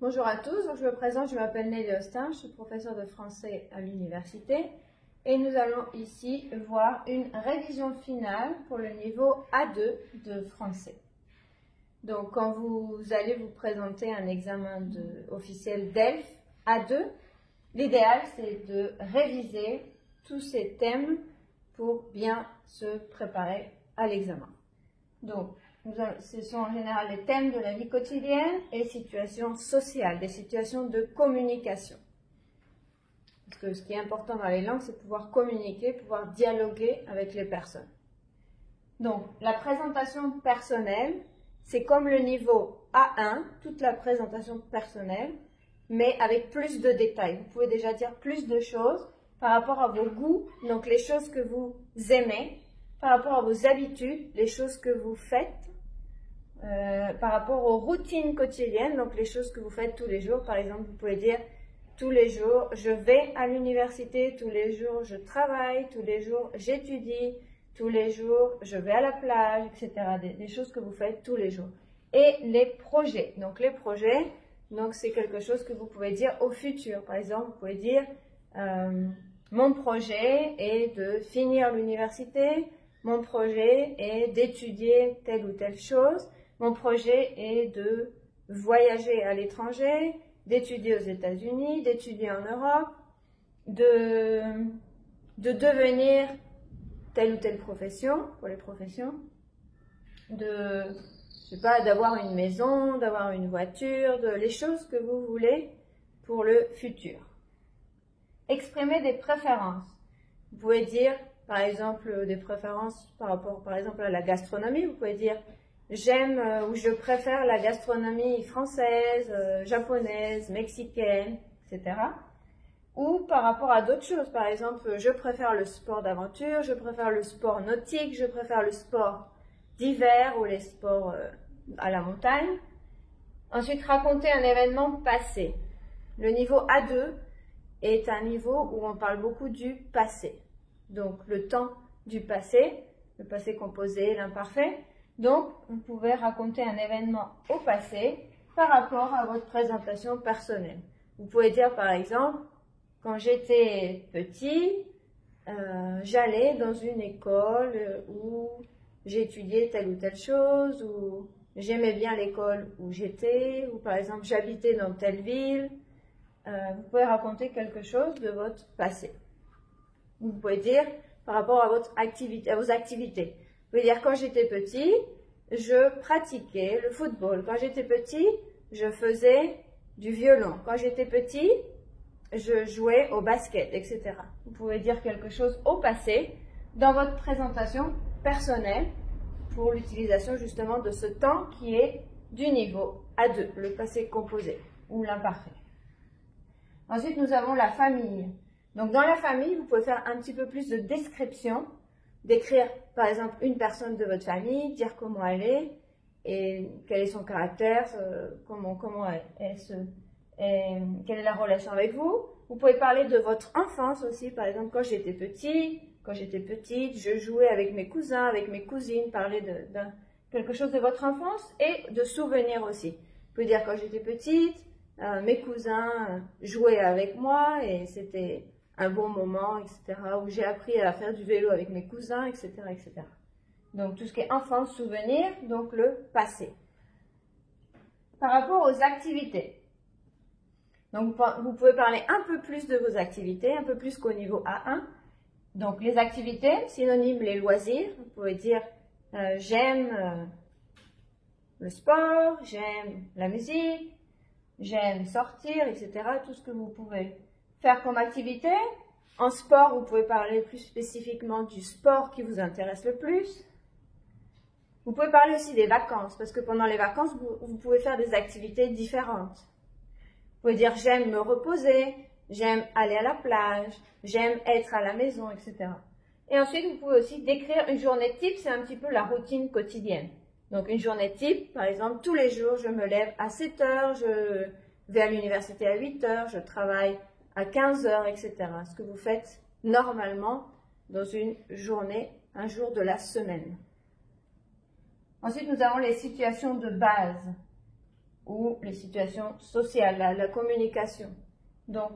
Bonjour à tous, donc je me présente, je m'appelle Nelly Austin, je suis professeure de français à l'université et nous allons ici voir une révision finale pour le niveau A2 de français. Donc quand vous allez vous présenter un examen officiel DELF A2, l'idéal c'est de réviser tous ces thèmes pour bien se préparer à l'examen. Donc, ce sont en général les thèmes de la vie quotidienne et situations sociales, des situations de communication. Parce que ce qui est important dans les langues, c'est pouvoir communiquer, pouvoir dialoguer avec les personnes. Donc, la présentation personnelle, c'est comme le niveau A1, toute la présentation personnelle, mais avec plus de détails. Vous pouvez déjà dire plus de choses par rapport à vos goûts, donc les choses que vous aimez, par rapport à vos habitudes, les choses que vous faites, par rapport aux routines quotidiennes, donc les choses que vous faites tous les jours. Par exemple, vous pouvez dire tous les jours je vais à l'université, tous les jours je travaille, tous les jours j'étudie, tous les jours je vais à la plage, etc. Des choses que vous faites tous les jours. Et les projets. Donc les projets, c'est quelque chose que vous pouvez dire au futur. Par exemple, vous pouvez dire mon projet est de finir l'université. Mon projet est d'étudier telle ou telle chose. Mon projet est de voyager à l'étranger, d'étudier aux États-Unis, d'étudier en Europe, de devenir telle ou telle profession, pour les professions, d'avoir une maison, d'avoir une voiture, les choses que vous voulez pour le futur. Exprimer des préférences. Vous pouvez dire par exemple des préférences par rapport par exemple à la gastronomie. Vous pouvez dire j'aime ou je préfère la gastronomie française, japonaise, mexicaine, etc. Ou par rapport à d'autres choses. Par exemple, je préfère le sport d'aventure, je préfère le sport nautique, je préfère le sport d'hiver ou les sports à la montagne. Ensuite, raconter un événement passé. Le niveau A2 est un niveau où on parle beaucoup du passé. Donc, le temps du passé, le passé composé, l'imparfait. Donc, vous pouvez raconter un événement au passé par rapport à votre présentation personnelle. Vous pouvez dire, par exemple, quand j'étais petit, j'allais dans une école où j'étudiais telle ou telle chose, ou j'aimais bien l'école où j'étais, ou par exemple, j'habitais dans telle ville. Vous pouvez raconter quelque chose de votre passé. Vous pouvez dire par rapport à vos activités. Vous pouvez dire quand j'étais petit, je pratiquais le football. Quand j'étais petit, je faisais du violon. Quand j'étais petit, je jouais au basket, etc. Vous pouvez dire quelque chose au passé dans votre présentation personnelle pour l'utilisation justement de ce temps qui est du niveau A2, le passé composé ou l'imparfait. Ensuite, nous avons la famille. Donc, dans la famille, vous pouvez faire un petit peu plus de description, décrire, par exemple, une personne de votre famille, dire comment elle est, et quel est son caractère, quelle est la relation avec vous. Vous pouvez parler de votre enfance aussi, par exemple, quand j'étais petite, je jouais avec mes cousins, avec mes cousines, parler de quelque chose de votre enfance et de souvenirs aussi. Vous pouvez dire quand j'étais petite, mes cousins jouaient avec moi et c'était un bon moment, etc. Où j'ai appris à faire du vélo avec mes cousins, etc., etc. Donc tout ce qui est enfance, souvenirs, donc le passé. Par rapport aux activités. Donc vous pouvez parler un peu plus de vos activités, un peu plus qu'au niveau A1. Donc les activités, synonyme les loisirs. Vous pouvez dire j'aime le sport, j'aime la musique, j'aime sortir, etc. Tout ce que vous pouvez faire comme activité. En sport, vous pouvez parler plus spécifiquement du sport qui vous intéresse le plus. Vous pouvez parler aussi des vacances, parce que pendant les vacances, vous pouvez faire des activités différentes. Vous pouvez dire j'aime me reposer, j'aime aller à la plage, j'aime être à la maison, etc. Et ensuite, vous pouvez aussi décrire une journée type, c'est un petit peu la routine quotidienne. Donc une journée type, par exemple, tous les jours, je me lève à 7 heures, je vais à l'université à 8 heures, je travaille à 15 heures, etc. Ce que vous faites normalement dans une journée, un jour de la semaine. Ensuite, nous avons les situations de base. ou les situations sociales, la communication. Donc,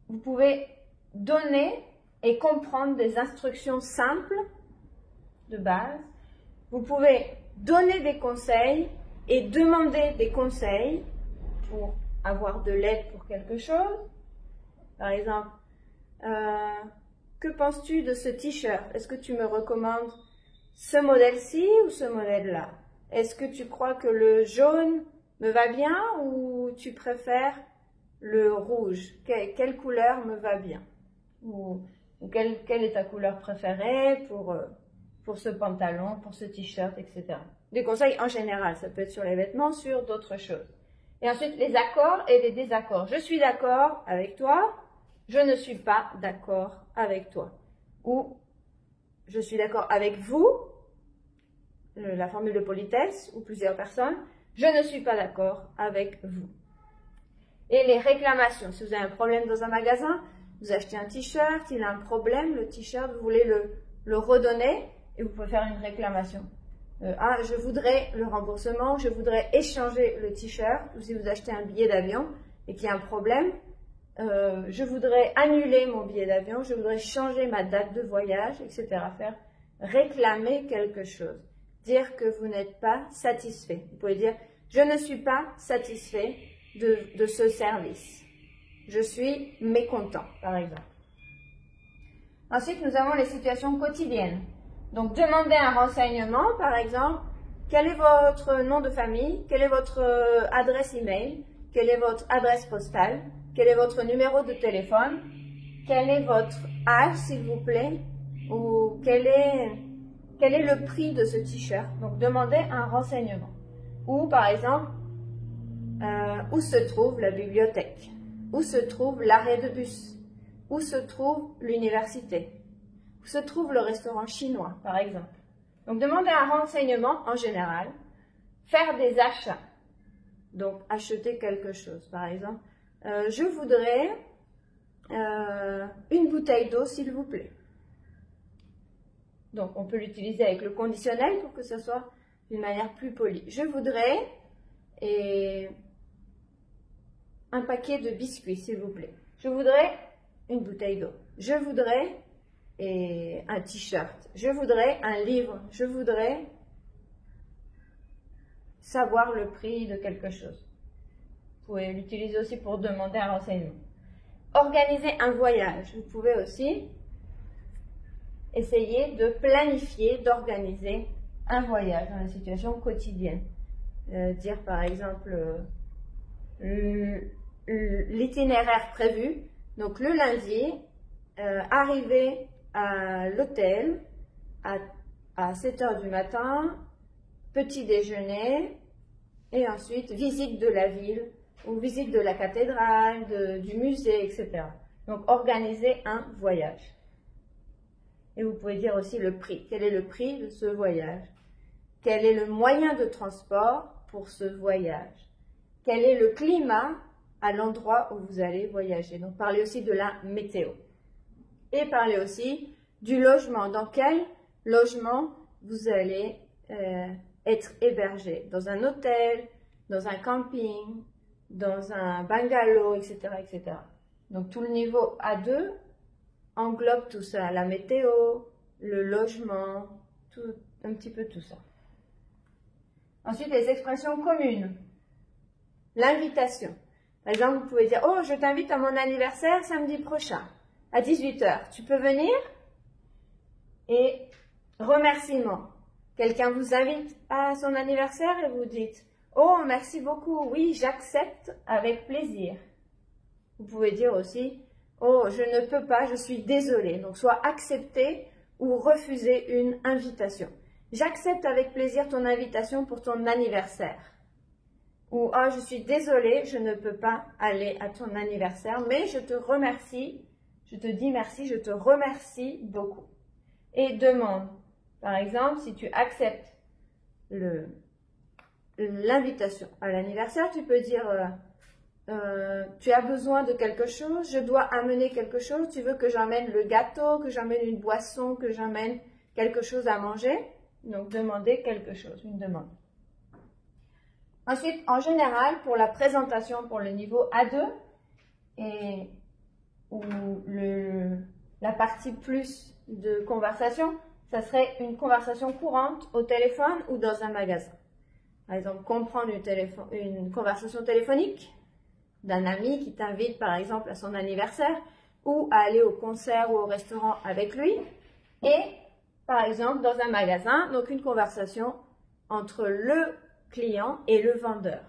vous pouvez donner et comprendre des instructions simples de base. Vous pouvez donner des conseils et demander des conseils pour avoir de l'aide pour quelque chose. Par exemple, que penses-tu de ce t-shirt? Est-ce que tu me recommandes ce modèle-ci ou ce modèle-là? Est-ce que tu crois que le jaune me va bien ou tu préfères le rouge? Quelle couleur me va bien? Ou quelle est ta couleur préférée pour ce pantalon, pour ce t-shirt, etc. Des conseils en général, ça peut être sur les vêtements, sur d'autres choses. Et ensuite, les accords et les désaccords. Je suis d'accord avec toi, je ne suis pas d'accord avec toi. Ou je suis d'accord avec vous, la formule de politesse, ou plusieurs personnes, je ne suis pas d'accord avec vous. Et les réclamations. Si vous avez un problème dans un magasin, vous achetez un t-shirt, il a un problème, le t-shirt, vous voulez le redonner et vous pouvez faire une réclamation. Je voudrais le remboursement, je voudrais échanger le t-shirt, ou si vous achetez un billet d'avion et qu'il y a un problème, je voudrais annuler mon billet d'avion, je voudrais changer ma date de voyage, etc. Faire réclamer quelque chose. Dire que vous n'êtes pas satisfait. Vous pouvez dire, je ne suis pas satisfait de ce service. Je suis mécontent, par exemple. Ensuite, nous avons les situations quotidiennes. Donc, demandez un renseignement, par exemple, quel est votre nom de famille, quelle est votre adresse email, quelle est votre adresse postale, quel est votre numéro de téléphone, quel est votre âge, s'il vous plaît, ou quel est le prix de ce t-shirt. Donc, demandez un renseignement. Ou, par exemple, où se trouve la bibliothèque, où se trouve l'arrêt de bus, où se trouve l'université, où se trouve le restaurant chinois, par exemple. Donc, demandez un renseignement en général, faire des achats, donc acheter quelque chose, par exemple. Je voudrais une bouteille d'eau, s'il vous plaît. Donc, on peut l'utiliser avec le conditionnel pour que ce soit d'une manière plus polie. Je voudrais un paquet de biscuits, s'il vous plaît. Je voudrais une bouteille d'eau. Je voudrais un t-shirt. Je voudrais un livre. Je voudrais savoir le prix de quelque chose. Vous pouvez l'utiliser aussi pour demander un renseignement. Organiser un voyage. Vous pouvez aussi essayer de planifier, d'organiser un voyage dans la situation quotidienne. Dire par exemple l'itinéraire prévu. Donc le lundi, arriver à l'hôtel à 7 heures du matin, petit déjeuner et ensuite visite de la ville ou visite de la cathédrale, du musée, etc. Donc organiser un voyage. Et vous pouvez dire aussi le prix. Quel est le prix de ce voyage? Quel est le moyen de transport pour ce voyage? Quel est le climat à l'endroit où vous allez voyager? Donc, parlez aussi de la météo. Et parlez aussi du logement. Dans quel logement vous allez être hébergé? Dans un hôtel, dans un camping, dans un bungalow, etc., etc. Donc, tout le niveau A2 englobe tout ça. La météo, le logement, un petit peu tout ça. Ensuite, les expressions communes. L'invitation. Par exemple, vous pouvez dire « Oh, je t'invite à mon anniversaire samedi prochain, à 18 h. Tu peux venir ?» Et remerciement. Quelqu'un vous invite à son anniversaire et vous dites « Oh, merci beaucoup, oui, j'accepte avec plaisir. » Vous pouvez dire aussi « Oh, je ne peux pas, je suis désolée. » Donc, soit accepter ou refuser une invitation. J'accepte avec plaisir ton invitation pour ton anniversaire. Ou « Oh, je suis désolée, je ne peux pas aller à ton anniversaire, mais je te remercie, je te dis merci, je te remercie beaucoup. » Et demande. Par exemple, si tu acceptes l'invitation à l'anniversaire, tu peux dire tu as besoin de quelque chose, je dois amener quelque chose, tu veux que j'emmène le gâteau, que j'emmène une boisson, que j'emmène quelque chose à manger. Donc, demander quelque chose, une demande. Ensuite, en général, pour la présentation pour le niveau A2 et ou la partie plus de conversation, ça serait une conversation courante au téléphone ou dans un magasin. Par exemple, comprendre une conversation téléphonique d'un ami qui t'invite par exemple à son anniversaire ou à aller au concert ou au restaurant avec lui. Et par exemple, dans un magasin, donc une conversation entre le client et le vendeur.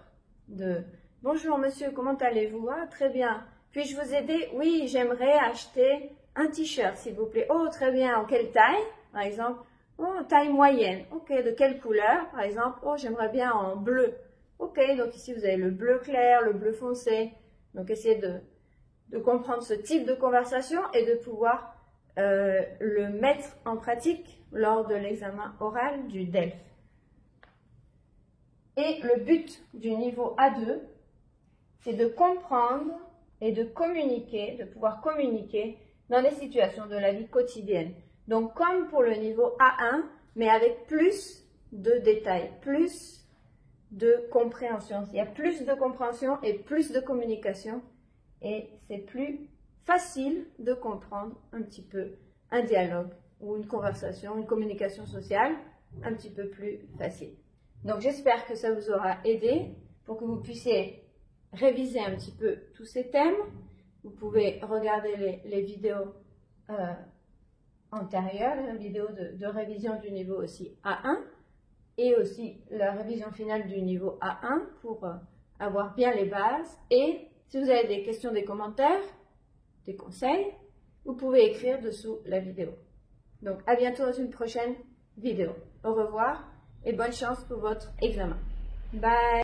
Bonjour monsieur, comment allez-vous? Ah, très bien. Puis-je vous aider? Oui, j'aimerais acheter un t-shirt, s'il vous plaît. Oh, très bien. En quelle taille? Par exemple, oh, taille moyenne. Ok, de quelle couleur? Par exemple, oh, j'aimerais bien en bleu. Ok, donc ici vous avez le bleu clair, le bleu foncé. Donc essayez de comprendre ce type de conversation et de pouvoir le mettre en pratique lors de l'examen oral du DELF. Et le but du niveau A2, c'est de comprendre et de communiquer, de pouvoir communiquer dans des situations de la vie quotidienne. Donc comme pour le niveau A1, mais avec plus de détails, plus de compréhension. Il y a plus de compréhension et plus de communication et c'est plus facile de comprendre un petit peu un dialogue ou une conversation, une communication sociale un petit peu plus facile. Donc j'espère que ça vous aura aidé pour que vous puissiez réviser un petit peu tous ces thèmes. Vous pouvez regarder les vidéos antérieures, la vidéo de révision du niveau aussi A1 et aussi la révision finale du niveau A1 pour avoir bien les bases. Et si vous avez des questions, des commentaires, des conseils, vous pouvez écrire dessous la vidéo. Donc à bientôt dans une prochaine vidéo. Au revoir et bonne chance pour votre examen. Bye!